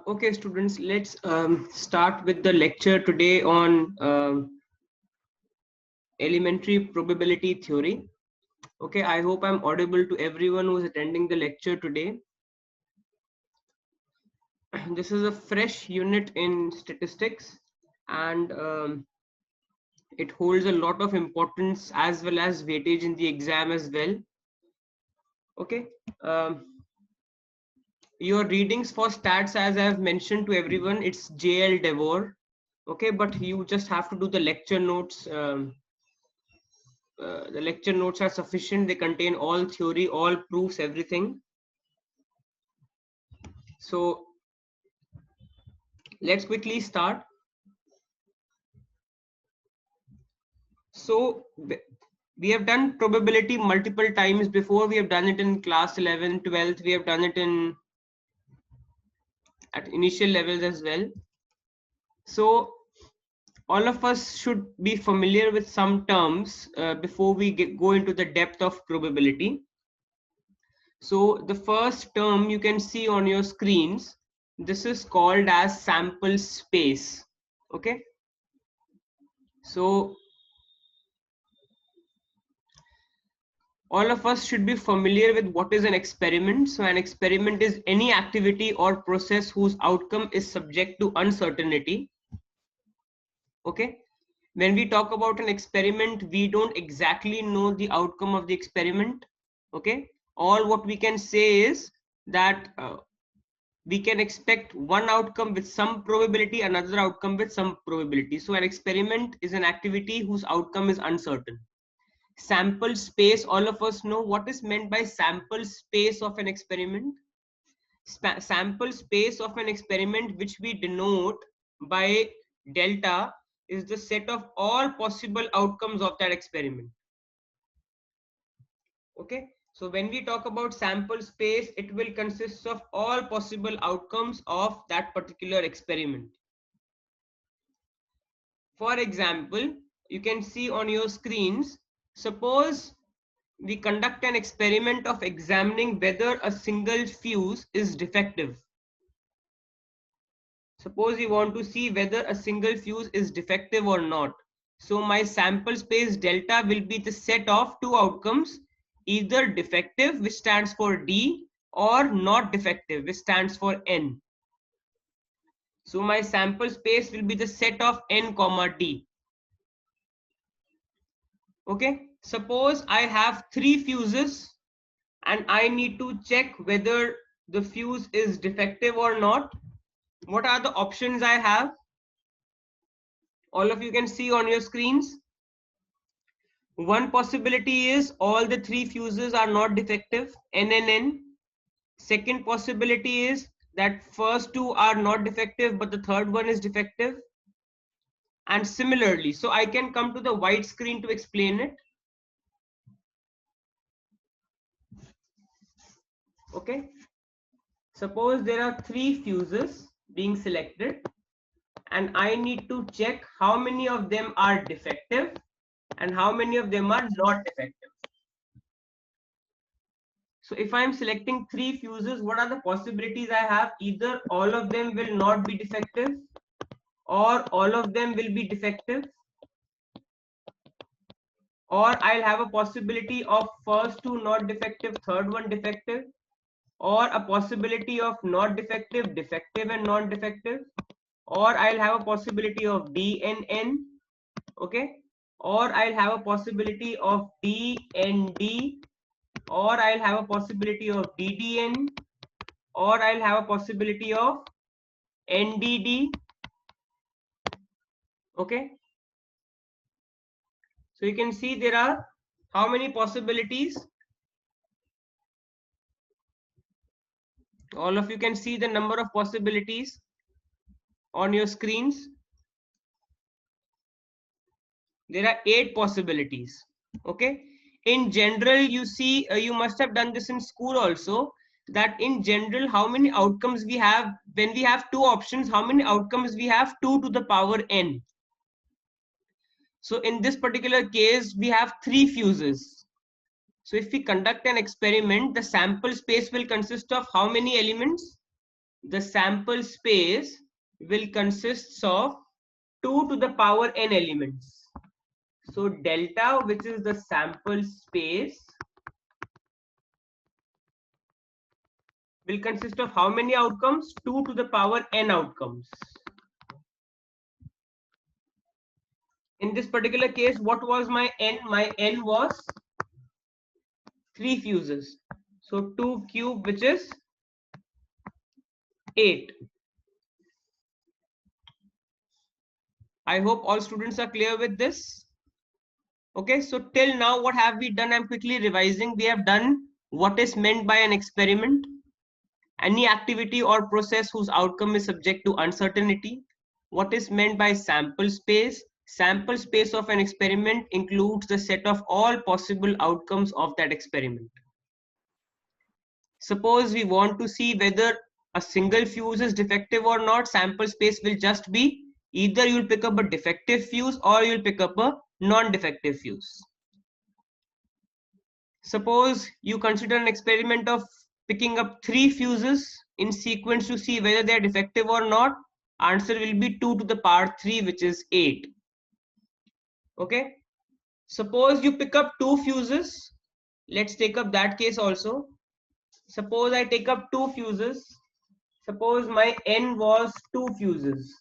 Okay, students, let's start with the lecture today on elementary probability theory. Okay, I hope I'm audible to everyone who is attending the lecture today. This is a fresh unit in statistics, and it holds a lot of importance as well as weightage in the exam as well. Okay. Your readings for stats, as I have mentioned to everyone, it's JL Devore. Okay, but you just have to do the lecture notes. The lecture notes are sufficient. They contain all theory, all proofs, everything. So let's quickly start. So we have done probability multiple times before. We have done it in class 11, 12th. We have done it at initial levels as well. So all of us should be familiar with some terms before we go into the depth of probability. So the first term you can see on your screens, this is called as sample space. Okay. So all of us should be familiar with what is an experiment. So an experiment is any activity or process whose outcome is subject to uncertainty. Okay. When we talk about an experiment, we don't exactly know the outcome of the experiment. Okay. All what we can say is that we can expect one outcome with some probability, another outcome with some probability. So an experiment is an activity whose outcome is uncertain. Sample space, all of us know what is meant by sample space of an experiment. Sample space of an experiment, which we denote by delta, is the set of all possible outcomes of that experiment. Okay. So when we talk about sample space, it will consist of all possible outcomes of that particular experiment. For example, you can see on your screens, suppose we conduct an experiment of examining whether a single fuse is defective. Suppose you want to see whether a single fuse is defective or not. So my sample space delta will be the set of two outcomes, either defective, which stands for D, or not defective, which stands for N. So my sample space will be the set of N comma D. Okay, suppose I have 3 fuses and I need to check whether the fuse is defective or not. What are the options I have? All of you can see on your screens. One possibility is all the three fuses are not defective, N and N. Second possibility is that first two are not defective, but the third one is defective. And similarly, so I can come to the white screen to explain it. Okay. Suppose there are three fuses being selected, and I need to check how many of them are defective and how many of them are not defective. So if I'm selecting three fuses, what are the possibilities I have? Either all of them will not be defective, or all of them will be defective, or I'll have a possibility of first two not defective, third one defective, or a possibility of not defective, defective and non-defective, or I'll have a possibility of D and N, okay, or I'll have a possibility of D and D, or I'll have a possibility of DDN, or I'll have a possibility of NDD, okay. So you can see there are how many possibilities? All of you can see the number of possibilities on your screens. There are 8 possibilities, okay. In general, you see, you must have done this in school also, that in general, how many outcomes we have when we have two options, how many outcomes we have? 2 to the power n. So in this particular case, we have 3 fuses. So if we conduct an experiment, the sample space will consist of how many elements? The sample space will consist of 2 to the power n elements. So delta, which is the sample space, will consist of how many outcomes? 2 to the power n outcomes. In this particular case, what was my n? My n was 3 fuses. So 2 cube, which is 8. I hope all students are clear with this. Okay, so till now, what have we done? I'm quickly revising. We have done what is meant by an experiment. Any activity or process whose outcome is subject to uncertainty. What is meant by sample space? Sample space of an experiment includes the set of all possible outcomes of that experiment. Suppose we want to see whether a single fuse is defective or not, sample space will just be either you'll pick up a defective fuse or you'll pick up a non-defective fuse. Suppose you consider an experiment of picking up 3 fuses in sequence to see whether they are defective or not. Answer will be 2 to the power 3, which is 8. Okay. Suppose you pick up 2 fuses. Let's take up that case also. Suppose I take up 2 fuses. Suppose my n was 2 fuses.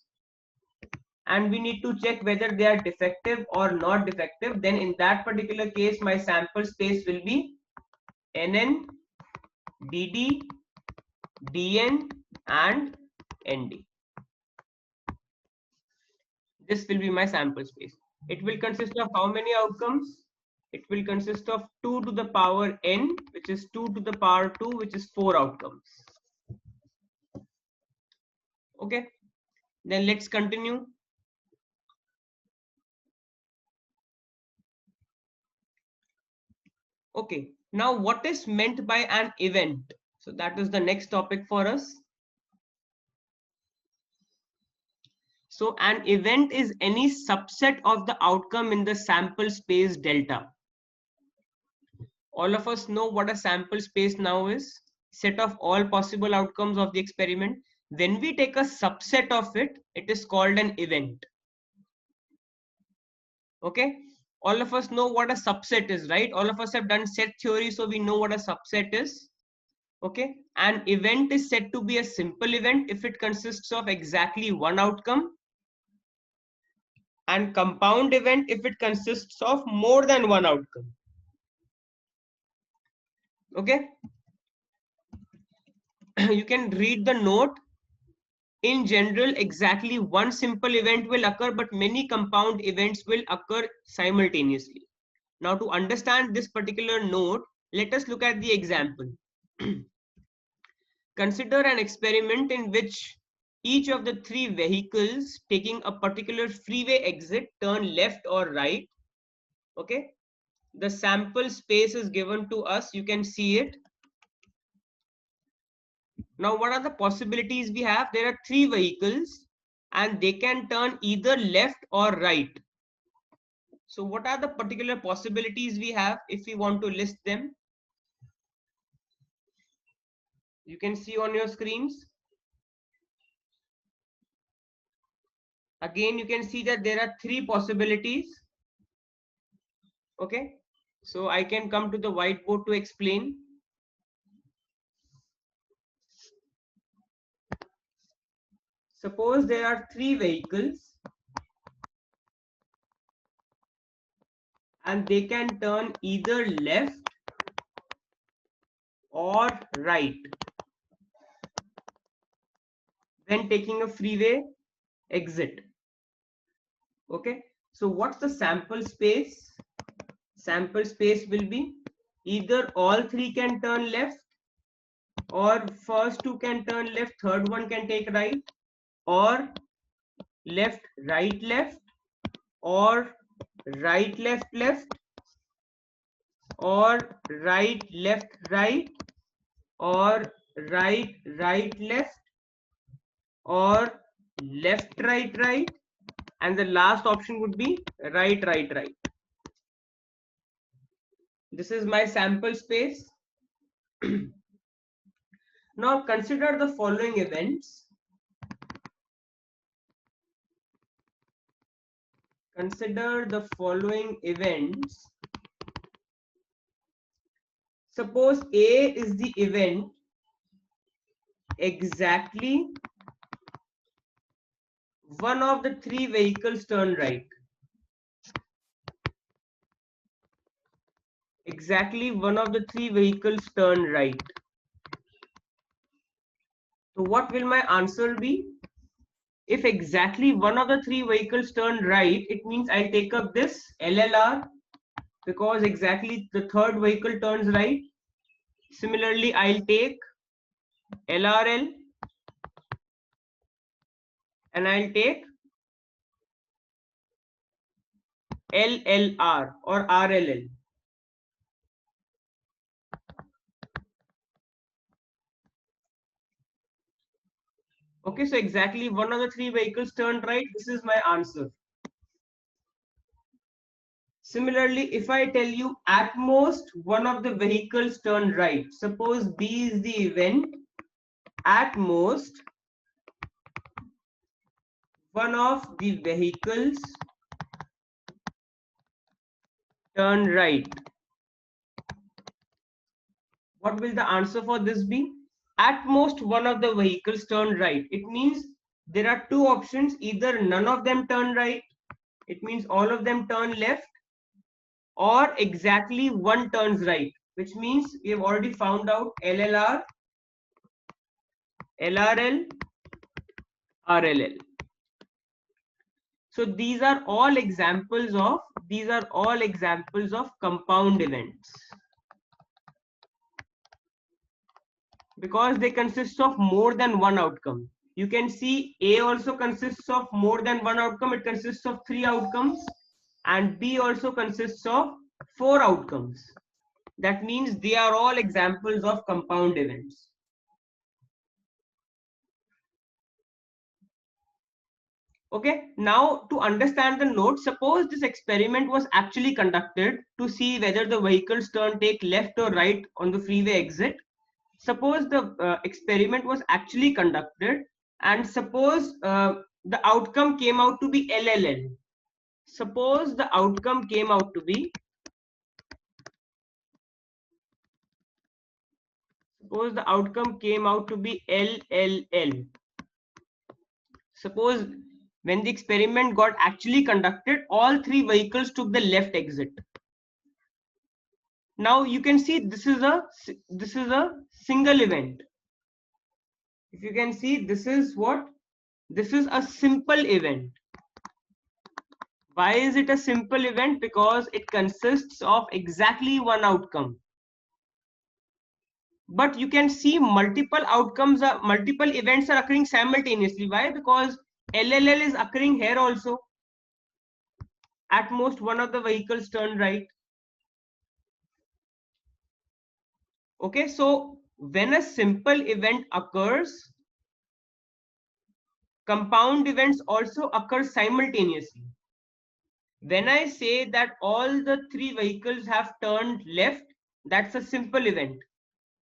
And we need to check whether they are defective or not defective. Then in that particular case, my sample space will be NN, DD, DN and ND. This will be my sample space. It will consist of how many outcomes? It will consist of 2 to the power n, which is 2 to the power 2, which is 4 outcomes. Okay, then let's continue. Okay, now what is meant by an event? So that is the next topic for us. So an event is any subset of the outcome in the sample space delta. All of us know what a sample space now is. Set of all possible outcomes of the experiment. When we take a subset of it, it is called an event. Okay. All of us know what a subset is, right? All of us have done set theory, so we know what a subset is. Okay. An event is said to be a simple event if it consists of exactly one outcome, and compound event if it consists of more than one outcome. Okay. You can read the note in general, exactly one simple event will occur, but many compound events will occur simultaneously. Now, to understand this particular note, let us look at the example. Consider an experiment in which each of the three vehicles taking a particular freeway exit turn left or right. Okay. The sample space is given to us. You can see it. Now, what are the possibilities we have? There are three vehicles and they can turn either left or right. So what are the particular possibilities we have if we want to list them? You can see on your screens. Again, you can see that there are three possibilities. Okay. So I can come to the whiteboard to explain. Suppose there are three vehicles and they can turn either left or right when taking a freeway exit. Okay. So what's the sample space? Sample space will be either all three can turn left, or first two can turn left, third one can take right, or left, right, or right, left, or right, right, or right, left, or left, right, and the last option would be right. This is my sample space. Now consider the following events. Consider the following events. Suppose A is the event exactly one of the three vehicles turn right. Exactly one of the three vehicles turn right. So what will my answer be? If exactly one of the three vehicles turn right, it means I'll take up this LLR because exactly the third vehicle turns right. Similarly, I'll take LRL and I'll take LLR or RLL. Okay, so exactly one of the three vehicles turned right. This is my answer. Similarly, if I tell you at most one of the vehicles turned right, suppose B is the event, at most one of the vehicles turn right. What will the answer for this be? At most one of the vehicles turn right. It means there are two options, either none of them turn right, it means all of them turn left, or exactly one turns right, which means we have already found out LLR, LRL, RLL. So these are all examples of compound events because they consist of more than one outcome. You can see A also consists of more than one outcome. It consists of three outcomes, and B also consists of four outcomes. That means they are all examples of compound events. Okay, now to understand the note, suppose this experiment was actually conducted to see whether the vehicles take left or right on the freeway exit. Suppose the experiment was actually conducted, and suppose the outcome came out to be LLL. Suppose the outcome came out to be LLL. Suppose when the experiment got actually conducted, all three vehicles took the left exit. Now you can see this is a single event. If you can see, this is what This is a simple event. Why is it a simple event? Because it consists of exactly one outcome. But you can see multiple outcomes, multiple events are occurring simultaneously. Why? Because LLL is occurring here also. At most one of the vehicles turn right. Okay, so when a simple event occurs, compound events also occur simultaneously. When I say that all the three vehicles have turned left, that's a simple event.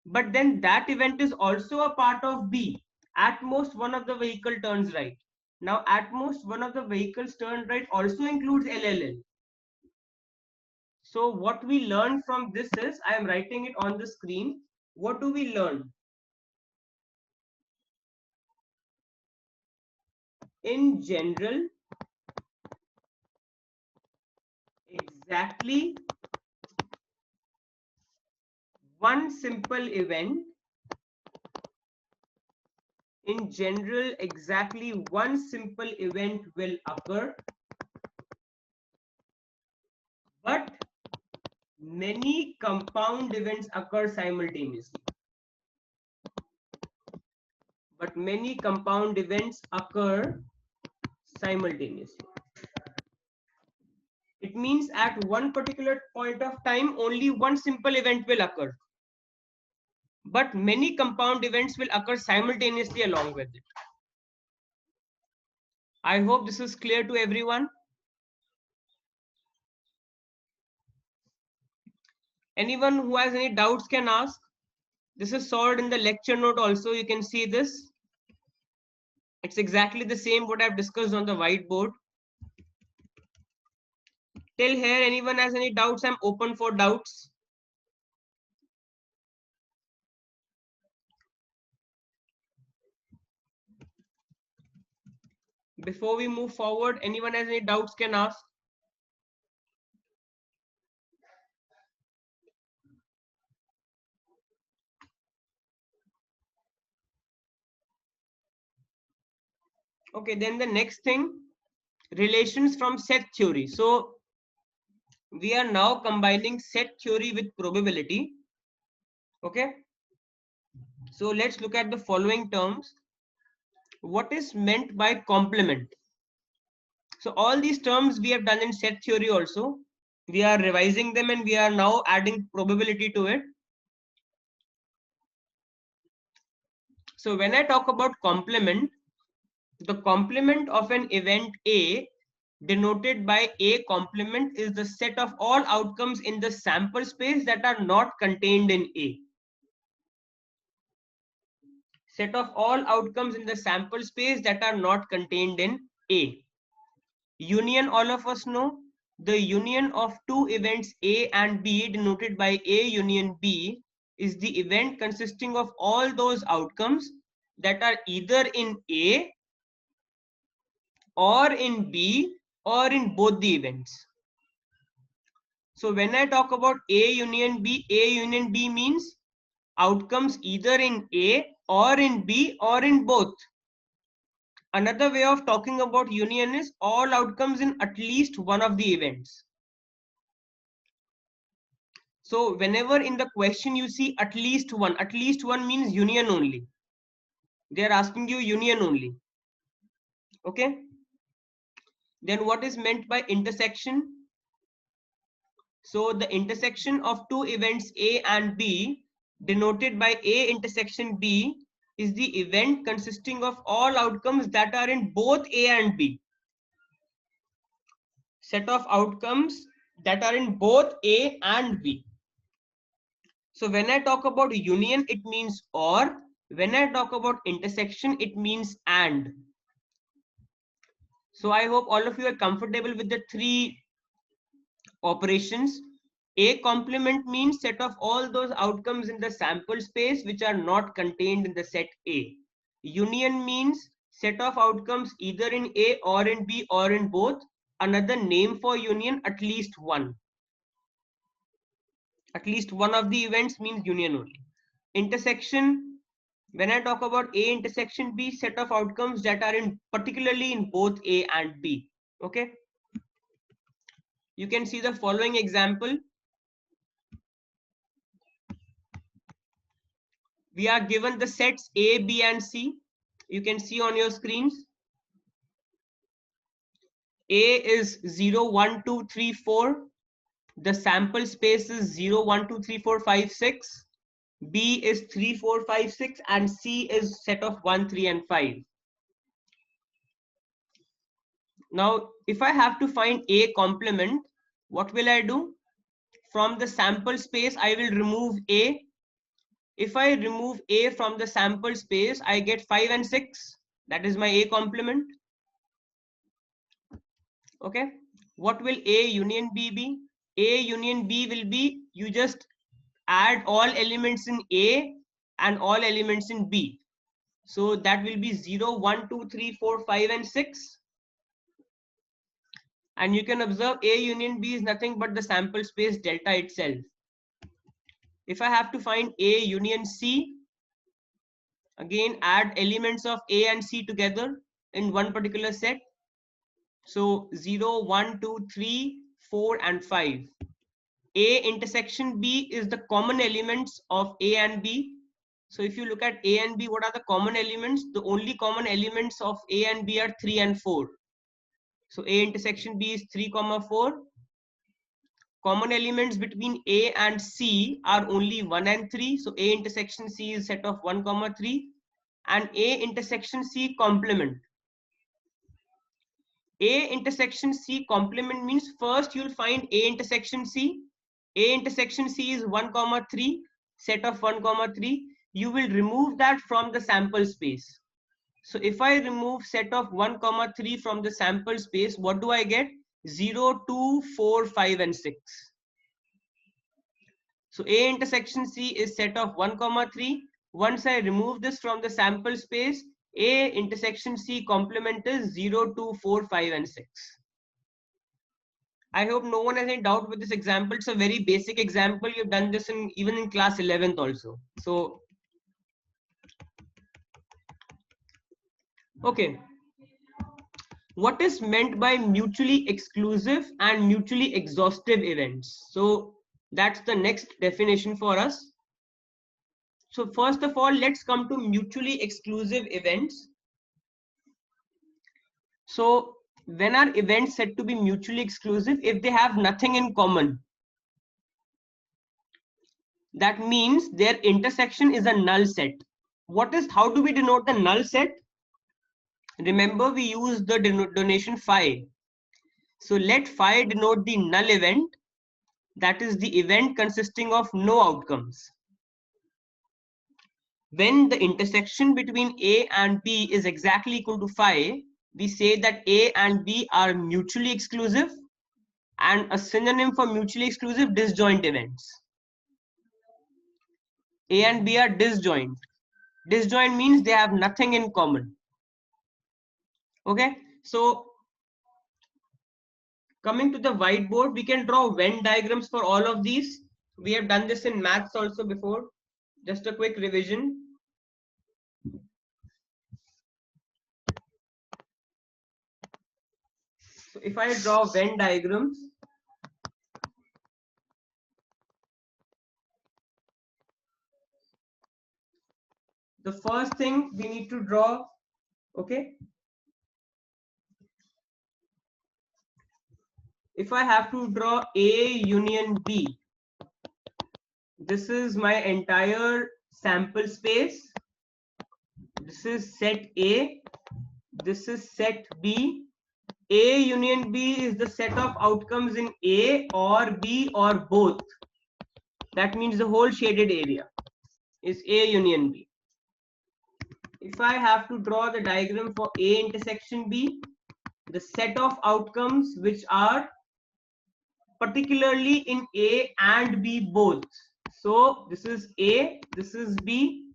But then that event is also a part of B. At most one of the vehicle turns right. Now at most one of the vehicles turned right also includes LLL. So what we learn from this is, I am writing it on the screen. What do we learn? In general, exactly one simple event. In general, exactly one simple event will occur, but many compound events occur simultaneously. But many compound events occur simultaneously. It means at one particular point of time, only one simple event will occur. But many compound events will occur simultaneously along with it. I hope this is clear to everyone. Anyone who has any doubts can ask. This is solved in the lecture note also. You can see this. It's exactly the same what I've discussed on the whiteboard. Till here, anyone has any doubts? I'm open for doubts. Before we move forward, anyone has any doubts can ask. Okay, then the next thing, relations from set theory. So we are now combining set theory with probability. Okay, so let's look at the following terms. What is meant by complement? So all these terms we have done in set theory also. We are revising them and we are now adding probability to it. So when I talk about complement, the complement of an event A denoted by A complement is the set of all outcomes in the sample space that are not contained in A. Set of all outcomes in the sample space that are not contained in A. Union, all of us know, the union of two events A and B denoted by A union B is the event consisting of all those outcomes that are either in A or in B or in both the events. So when I talk about A union B means outcomes either in A or in B or in both. Another way of talking about union is all outcomes in at least one of the events. So whenever in the question you see at least one means union only. They are asking you union only. Okay. Then what is meant by intersection? So the intersection of two events A and B denoted by A intersection B is the event consisting of all outcomes that are in both A and B. Set of outcomes that are in both A and B. So when I talk about union, it means or. When I talk about intersection, it means and. So I hope all of you are comfortable with the three operations. A complement means set of all those outcomes in the sample space which are not contained in the set A. Union means set of outcomes either in A or in B or in both. Another name for union, at least one. At least one of the events means union only. Intersection When I talk about A intersection B, set of outcomes that are in particularly in both A and B. Okay. You can see the following example. We are given the sets A, B, and C. You can see on your screens. A is 0, 1, 2, 3, 4. The sample space is 0, 1, 2, 3, 4, 5, 6. B is 3, 4, 5, 6, and C is set of 1, 3, and 5. Now, if I have to find A complement, what will I do? From the sample space, I will remove A. If I remove A from the sample space, I get 5 and 6. That is my A complement. Okay. What will A union B be? A union B will be, you just add all elements in A and all elements in B. So that will be 0, 1, 2, 3, 4, 5, and 6. And you can observe A union B is nothing but the sample space delta itself. If I have to find A union C, again add elements of A and C together in one particular set. So 0, 1, 2, 3, 4, and 5. A intersection B is the common elements of A and B. So if you look at A and B, what are the common elements? The only common elements of A and B are 3 and 4. So A intersection B is 3, 4. Common elements between A and C are only 1 and 3. So A intersection C is set of 1, 3. And A intersection C complement. A intersection C complement means first you'll find A intersection C. A intersection C is 1, 3, set of 1, 3. You will remove that from the sample space. So if I remove set of 1, 3 from the sample space, what do I get? 0, 2, 4, 5, and 6. So A intersection C is set of 1, 3. Once I remove this from the sample space, A intersection C complement is 0, 2, 4, 5, and 6. I hope no one has any doubt with this example. It's a very basic example. You've done this even in class 11th also. So, okay. What is meant by mutually exclusive and mutually exhaustive events? So that's the next definition for us. So first of all, let's come to mutually exclusive events. So when are events said to be mutually exclusive? If they have nothing in common. That means their intersection is a null set. How do we denote the null set? Remember, we use the denotation phi. So let phi denote the null event. That is the event consisting of no outcomes. When the intersection between A and B is exactly equal to phi, we say that A and B are mutually exclusive, and a synonym for mutually exclusive, disjoint events. A and B are disjoint. Disjoint means they have nothing in common. Okay, so coming to the whiteboard, we can draw Venn diagrams for all of these. We have done this in maths also before. Just a quick revision. So if I draw Venn diagrams, the first thing we need to draw, okay, if I have to draw A union B, this is my entire sample space. This is set A, this is set B. A union B is the set of outcomes in A or B or both. That means the whole shaded area is A union B. If I have to draw the diagram for A intersection B, the set of outcomes which are particularly in A and B both. So this is A, this is B,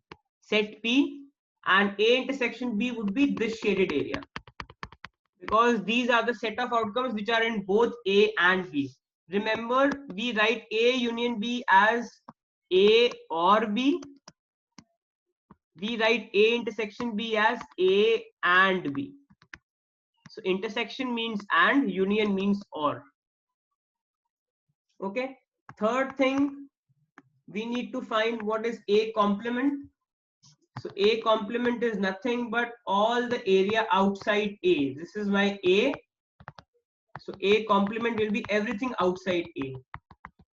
set P, and A intersection B would be this shaded area, because these are the set of outcomes which are in both A and B. Remember, we write A union B as A or B. we write A intersection B as A and B. So intersection means and, union means or. Okay. Third thing, we need to find what is A complement. So A complement is nothing but all the area outside A. This is my A. So A complement will be everything outside A.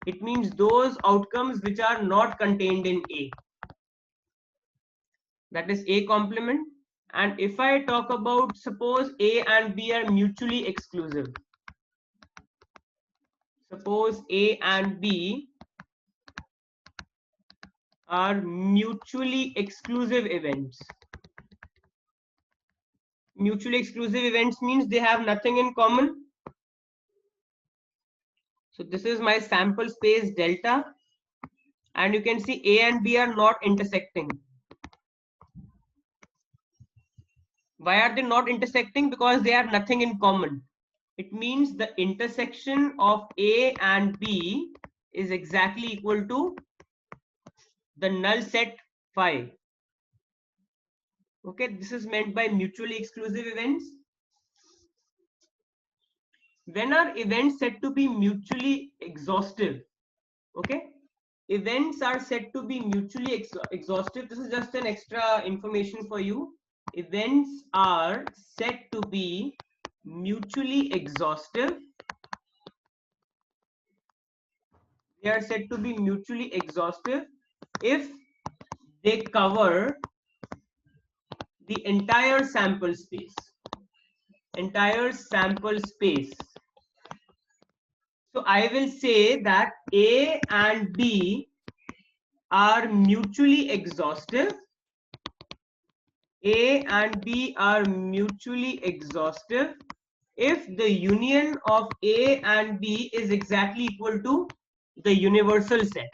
It means those outcomes which are not contained in A. That is A complement. And if I talk about, suppose A and B are mutually exclusive. Suppose A and B are mutually exclusive events. Mutually exclusive events means they have nothing in common. So this is my sample space delta. And you can see A and B are not intersecting. Why are they not intersecting? Because they have nothing in common. It means the intersection of A and B is exactly equal to the null set phi. Okay, this is meant by mutually exclusive events. When are events said to be mutually exhaustive? Okay, events are said to be mutually exhaustive. This is just an extra information for you. Events are said to be mutually exhaustive. They are said to be mutually exhaustive if they cover the entire sample space. Entire sample space. So I will say that A and B are mutually exhaustive. A and B are mutually exhaustive if the union of A and B is exactly equal to the universal set.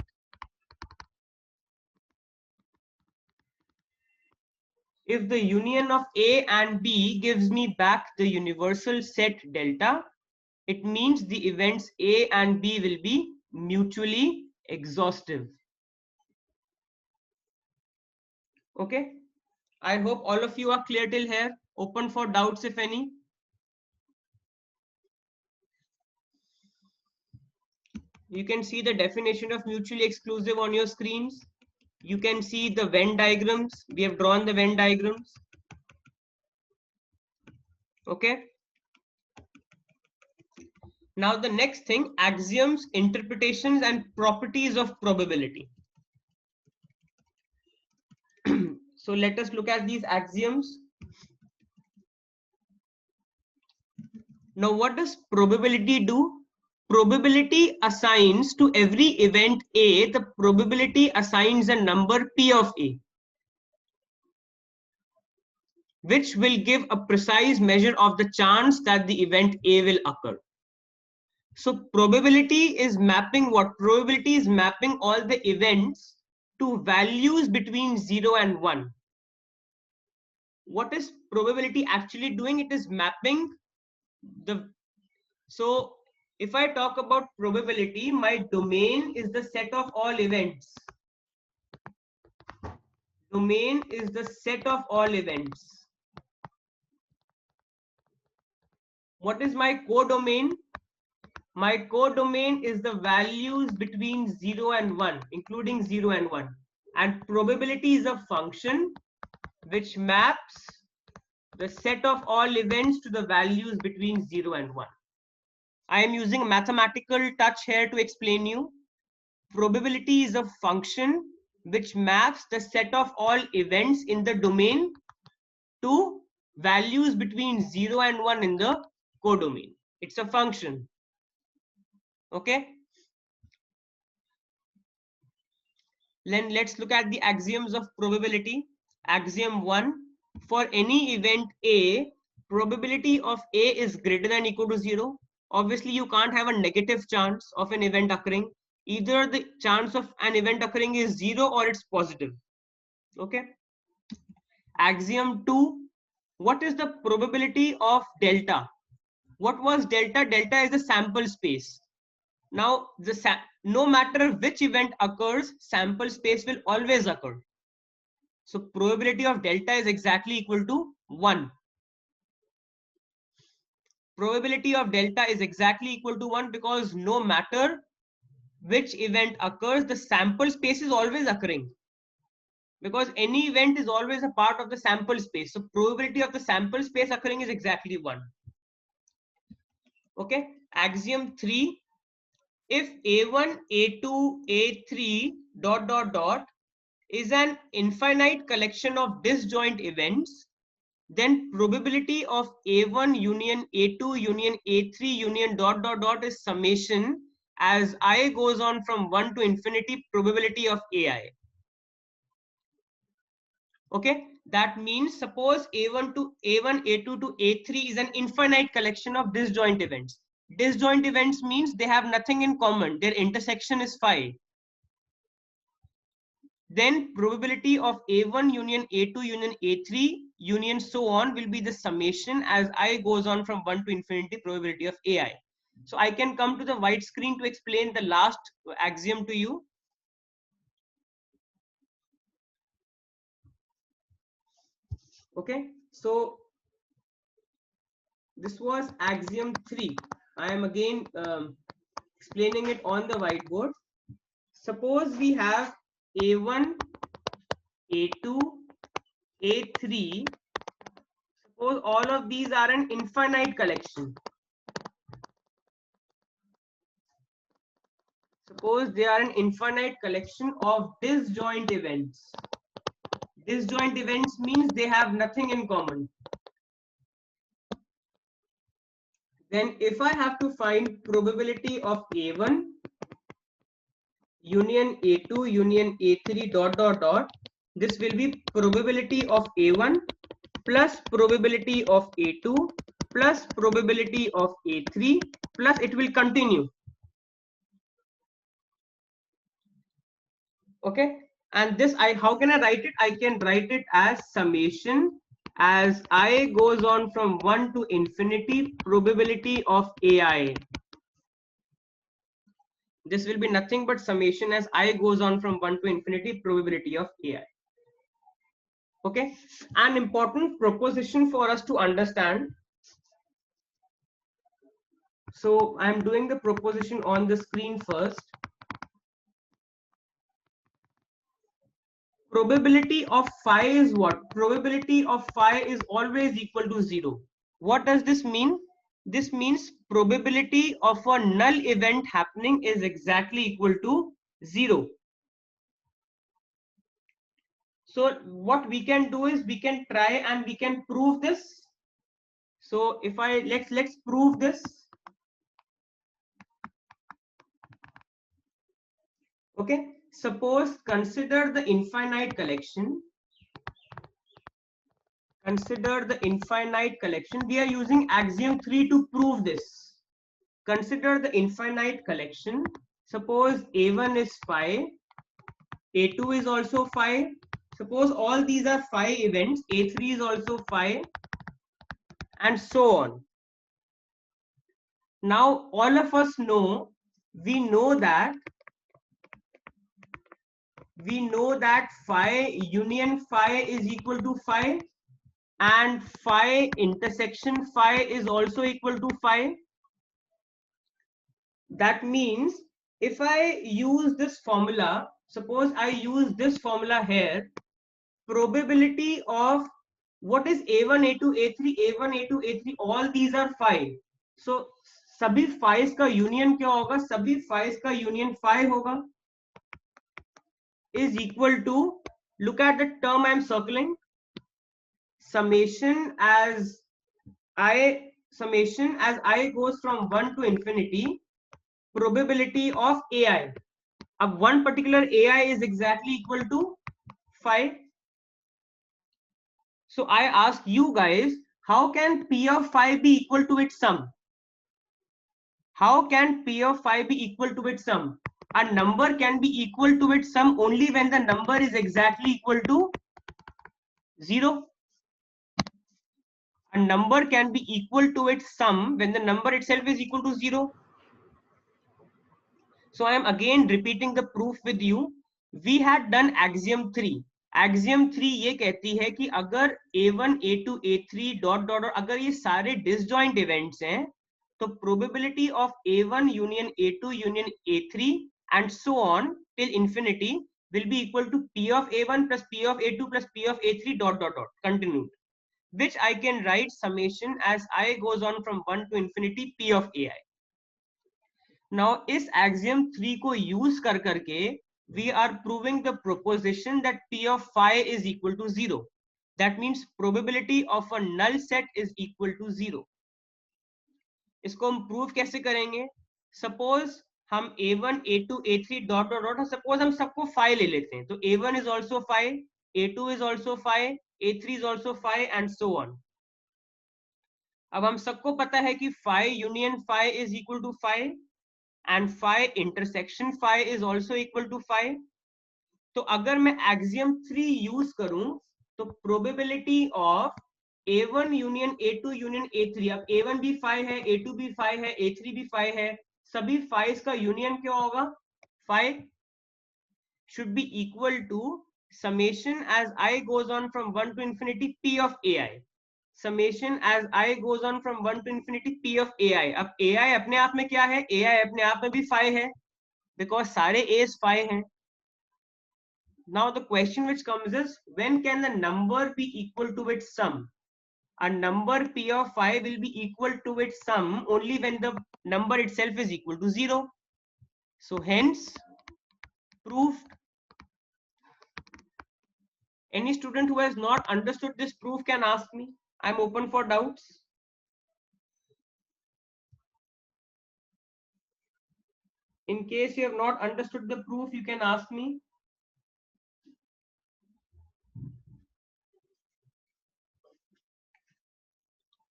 If the union of A and B gives me back the universal set delta, it means the events A and B will be mutually exhaustive. Okay. I hope all of you are clear till here. Open for doubts if any. You can see the definition of mutually exclusive on your screens. You can see the Venn diagrams. We have drawn the Venn diagrams. Okay. Now the next thing, axioms, interpretations, and properties of probability. So let us look at these axioms. Now what does probability do? Probability assigns to every event A, the probability assigns a number P of A, which will give a precise measure of the chance that the event A will occur. So probability is mapping what? Probability is mapping all the events to values between 0 and 1. What is probability actually doing? It is mapping the... So if I talk about probability, my domain is the set of all events. Domain is the set of all events. What is my codomain? My codomain is the values between 0 and 1, including 0 and 1. And probability is a function which maps the set of all events to the values between 0 and 1. I am using mathematical touch here to explain you. Probability is a function which maps the set of all events in the domain to values between 0 and 1 in the codomain. It's a function. Okay. Then let's look at the axioms of probability. Axiom 1. For any event A, probability of A is greater than or equal to 0. Obviously, you can't have a negative chance of an event occurring. Either the chance of an event occurring is 0 or it's positive. Okay. Axiom 2. What is the probability of delta? What was delta? Delta is the sample space. Now, no matter which event occurs, sample space will always occur. So probability of delta is exactly equal to 1. Probability of delta is exactly equal to 1 because no matter which event occurs, the sample space is always occurring. Because any event is always a part of the sample space. So probability of the sample space occurring is exactly 1. Okay. Axiom 3. If A1, A2, A3 dot is an infinite collection of disjoint events, then probability of A1 union A2 union A3 union dot is summation as I goes on from 1 to infinity probability of AI. Okay, that means suppose A1 to A1, A2 to A3 is an infinite collection of disjoint events. Disjoint events means they have nothing in common. Their intersection is phi. Then probability of A1 union A2 union A3 union so on will be the summation as I goes on from 1 to infinity probability of AI. So I can come to the white screen to explain the last axiom to you. Okay, so this was axiom 3. I am again explaining it on the whiteboard. Suppose we have A1, A2, A3. Suppose all of these are an infinite collection. Suppose they are an infinite collection of disjoint events. Disjoint events means they have nothing in common. Then if I have to find probability of A1 union A2 union A3 dot, this will be probability of A1 plus probability of A2 plus probability of A3 plus it will continue. Okay, and this how can I write it? I can write it as summation as I goes on from 1 to infinity probability of AI. This will be nothing but summation as I goes on from 1 to infinity probability of AI. Okay, an important proposition for us to understand. So I am doing the proposition on the screen first. Probability of phi is what? Probability of phi is always equal to 0. What does this mean? This means probability of a null event happening is exactly equal to 0. So what we can do is we can try and we can prove this. So if I let's prove this. Okay, suppose consider the infinite collection. Consider the infinite collection. We are using axiom 3 to prove this. Consider the infinite collection. Suppose A1 is phi, A2 is also phi. Suppose all these are phi events, A3 is also phi, and so on. Now, all of us know, we know that phi union phi is equal to phi, and phi intersection phi is also equal to phi. That means if I use this formula, suppose I use this formula here, probability of what is A1, A2, A3, A1, A2, A3, all these are phi. So सभी phi's का union क्या होगा? सभी phi's का union phi होगा, is equal to, look at the term I am circling, summation as I goes from 1 to infinity probability of AI. अब one particular AI is exactly equal to phi. So I ask you guys, how can P of phi be equal to its sum? How can P of phi be equal to its sum? A number can be equal to its sum only when the number is exactly equal to 0. A number can be equal to its sum when the number itself is equal to 0. So I am again repeating the proof with you. We had done axiom 3. Axiom 3 ये कहती है कि अगर A1, A2, A3 dot dot और अगर ये सारे disjoint events हैं तो probability of A1 union A2 union A3 and so on till infinity will be equal to P of A1 plus P of A2 plus P of A3 dot dot dot continued, which I can write summation as I goes on from 1 to infinity P of AI. Now इस axiom 3 को use कर करके we are proving the proposition that P of phi is equal to 0. That means probability of a null set is equal to 0. इसको हम prove कैसे करेंगे? Suppose हम A1, A2, A3 dot dot dot, suppose हम सबको phi ले लेते हैं, तो A1 is also phi, A2 is also phi, A3 is also phi and so on. अब हम सबको पता है कि phi union phi is equal to phi and phi intersection phi is also equal to phi. तो अगर मैं axiom 3 use करूं तो probability of A1 union A2 union A3, अब A1 भी phi है, A2 भी phi है, A3 भी phi है, सभी phi's का यूनियन क्या होगा? Phi should be equal to summation as I goes on from 1 to infinity P of AI. Summation as I goes on from 1 to infinity P of AI. अब AI अपने आप में क्या है? AI अपने आप में भी phi है, because सारे A's phi हैं. Now the question which comes is, when can the number be equal to its sum? A number P of phi will be equal to its sum only when the number itself is equal to 0. So hence proof. Any student who has not understood this proof can ask me. I'm open for doubts. In case you have not understood the proof, you can ask me.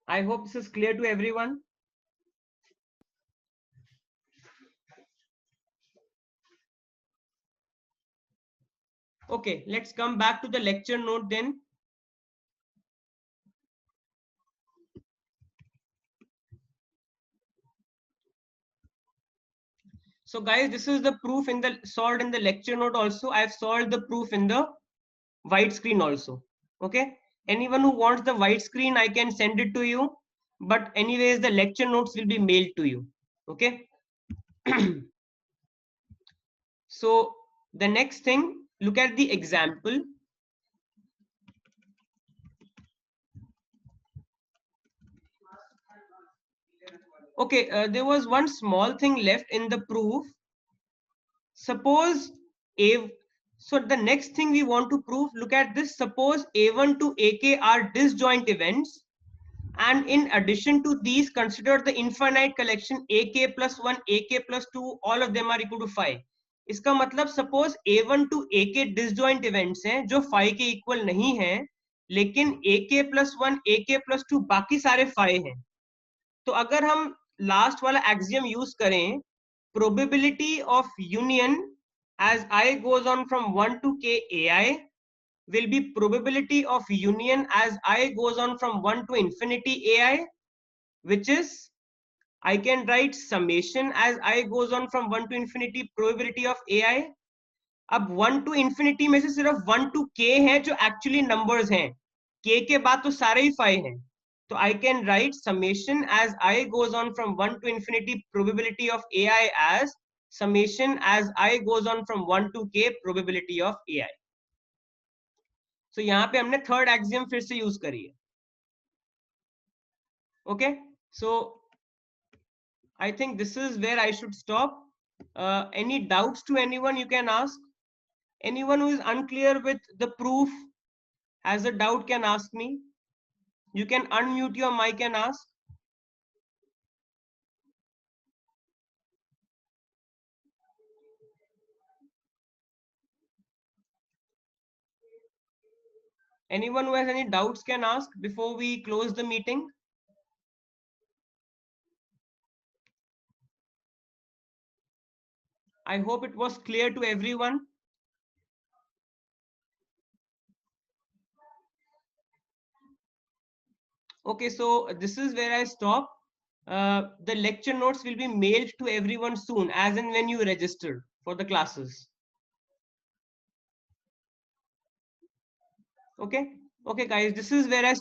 I hope this is clear to everyone. Okay, let's come back to the lecture note then. So guys, this is the proof in the solved in the lecture note also. I have solved the proof in the white screen also. Okay, anyone who wants the white screen, I can send it to you, but anyways the lecture notes will be mailed to you. Okay. So the next thing, look at the example. Okay, there was one small thing left in the proof. Suppose a, so the next thing we want to prove, look at this. Suppose A1 to AK are disjoint events, and in addition to these, consider the infinite collection AK plus 1, AK plus 2, all of them are equal to phi. इसका मतलब suppose A1 to AK disjoint events हैं जो phi के equal नहीं हैं, लेकिन AK plus 1, AK plus 2 बाकी सारे phi हैं. तो अगर हम लास्ट वाला एक्सियम यूज करें, probability of union as I goes on from 1 to k ai will be probability of union as I goes on from 1 to infinity ai, which is I can write summation as I goes on from 1 to infinity probability of ai. अब 1 to infinity में से सिर्फ 1 to k है जो actually numbers हैं, k के बाद तो सारे ही 5 हैं. So I can write summation as I goes on from 1 to infinity probability of AI as summation as I goes on from 1 to k probability of AI. So यहाँ पे हमने third axiom फिर से use करी है. Okay, so I think this is where I should stop. Any doubts to anyone you can ask. Anyone who is unclear with the proof has a doubt can ask me. You can unmute your mic and ask. Anyone who has any doubts can ask before we close the meeting. I hope it was clear to everyone. Okay, so this is where I stop. The lecture notes will be mailed to everyone soon, as and when you register for the classes. Okay, okay guys, this is where I